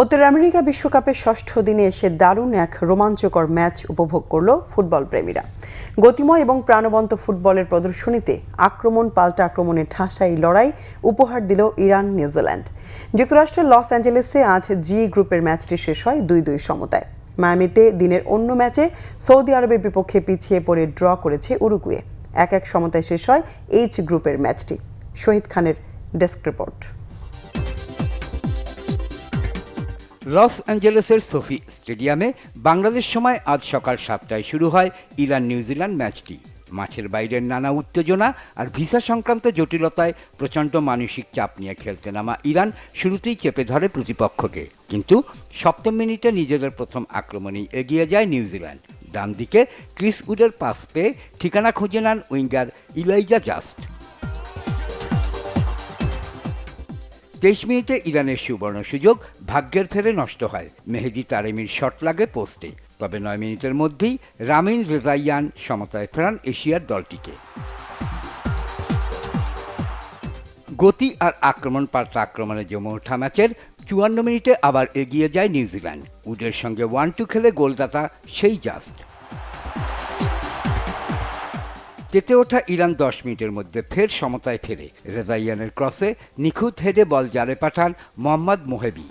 উত্তর আমেরিকা বিশ্বকাপের ষষ্ঠ দিনে এসে দারুণ এক রোমাঞ্চকর ম্যাচ উপভোগ করল ফুটবল প্রেমীরা। গতিময় এবং প্রাণবন্ত ফুটবলের প্রদর্শনীতে আক্রমণ পাল্টা আক্রমণের ঠাসাই লড়াই উপহার দিল ইরান নিউজিল্যান্ড। যুক্তরাষ্ট্রের লস অ্যাঞ্জেলেসে আজ জি গ্রুপের ম্যাচটি শেষ হয় 2-2 সমতায়। মায়ামিতে দিনের অন্য ম্যাচে সৌদি আরবের বিপক্ষে পিছিয়ে পড়ে ড্র করেছে উরুগুয়ে। 1-1 সমতায় শেষ হয় এইচ গ্রুপের ম্যাচটি। শহীদ খানের ডেস্ক রিপোর্ট। লস অ্যাঞ্জেলেসের সোফি স্টেডিয়ামে বাংলাদেশ সময় আজ সকাল 7টায় শুরু হয় ইরান নিউজিল্যান্ড ম্যাচটি। মাঠের বাইরের নানা উত্তেজনা আর ভিসা সংক্রান্ত জটিলতায় প্রচণ্ড মানসিক চাপ নিয়ে খেলতে নামা ইরান শুরুতেই চেপে ধরে প্রতিপক্ষকে, কিন্তু সপ্তম মিনিটে নিজেদের প্রথম আক্রমণেই এগিয়ে যায় নিউজিল্যান্ড। ডান দিকে ক্রিস উডের পাস পেয়ে ঠিকানা খুঁজে নেন উইঙ্গার ইলাইজা জাস্ট। 23 মিনিটে ইরানের সুবর্ণ সুযোগ ভাগ্যের ফেরে নষ্ট হয়। মেহেদি তারেমির শট লাগে পোস্টে, তবে 9 মিনিটের মধ্যেই রামিন রেজাইয়ান সমতায় ফেরান এশিয়ার দলটিকে। গতি আর আক্রমণ পাল্টা আক্রমণে জমে ওঠা ম্যাচের 54 মিনিটে আবার এগিয়ে যায় নিউজিল্যান্ড। উডের সঙ্গে 1-2 খেলে গোলদাতা সেই জাস্ট। তেতে ওঠা ইরান 10 মিনিটের মধ্যে ফের সমতায় ফেরে। রেজাইয়ানের ক্রসে নিখুঁত হেডে বল জালে পাঠান মোহাম্মদ মোহেবি।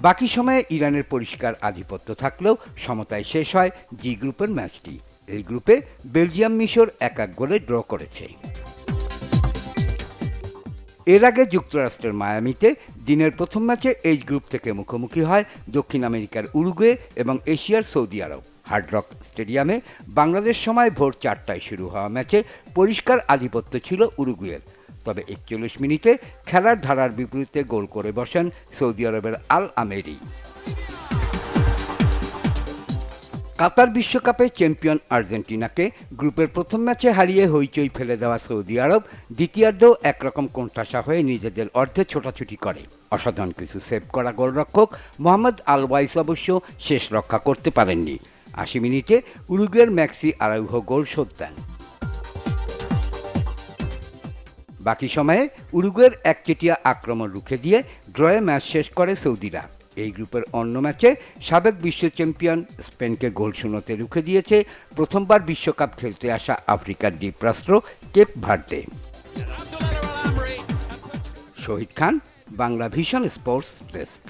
বাকি সময়ে ইরানের পরিষ্কার আধিপত্য থাকলেও সমতায় শেষ হয় জি গ্রুপের ম্যাচটি। এই গ্রুপে বেলজিয়াম মিশর 1-1 গোলে ড্র করেছে। এর আগে যুক্তরাষ্ট্রের মায়ামিতে দিনের প্রথম ম্যাচে এইচ গ্রুপ থেকে মুখোমুখি হয় দক্ষিণ আমেরিকার উরুগুয়ে এবং এশিয়ার সৌদি আরব। হার্ড রক স্টেডিয়ামে বাংলাদেশ সময় ভোর 4টায় শুরু হওয়া ম্যাচে পরিষ্কার আধিপত্য ছিল উরুগুয়ের, তবে 41 মিনিটে খেলার ধারার বিপরীতে গোল করে বসেন সৌদি আরবের আল আমেরি। কাতার বিশ্বকাপে চ্যাম্পিয়ন আর্জেন্টিনাকে গ্রুপের প্রথম ম্যাচে হারিয়ে হইচই ফেলে দেওয়া সৌদি আরব দ্বিতীয়ার্ধেও একরকম কোণঠাসা হয়ে নিজেদের অর্ধে ছোটাছুটি করে। অসাধারণ কিছু সেভ করা গোলরক্ষক মোহাম্মদ আল ওয়াইস অবশ্য শেষ রক্ষা করতে পারেননি। 80 মিনিটে উরুগুয়ের ম্যাক্সি আরাউহো গোল শোধ দেন। বাকি সময়ে উরুগুয়ের একচেটিয়া আক্রমণ রুখে দিয়ে ড্রয়ে ম্যাচ শেষ করে সৌদিরা। এই গ্রুপের অন্য ম্যাচে সাবেক বিশ্ব চ্যাম্পিয়ন স্পেনকে গোল শূন্যতে রুখে দিয়েছে প্রথমবার বিশ্বকাপ খেলতে আসা আফ্রিকার দ্বীপরাষ্ট্র কেপ ভার্দে। শহীদ খান, বাংলা ভিশন স্পোর্টস ডেস্ক।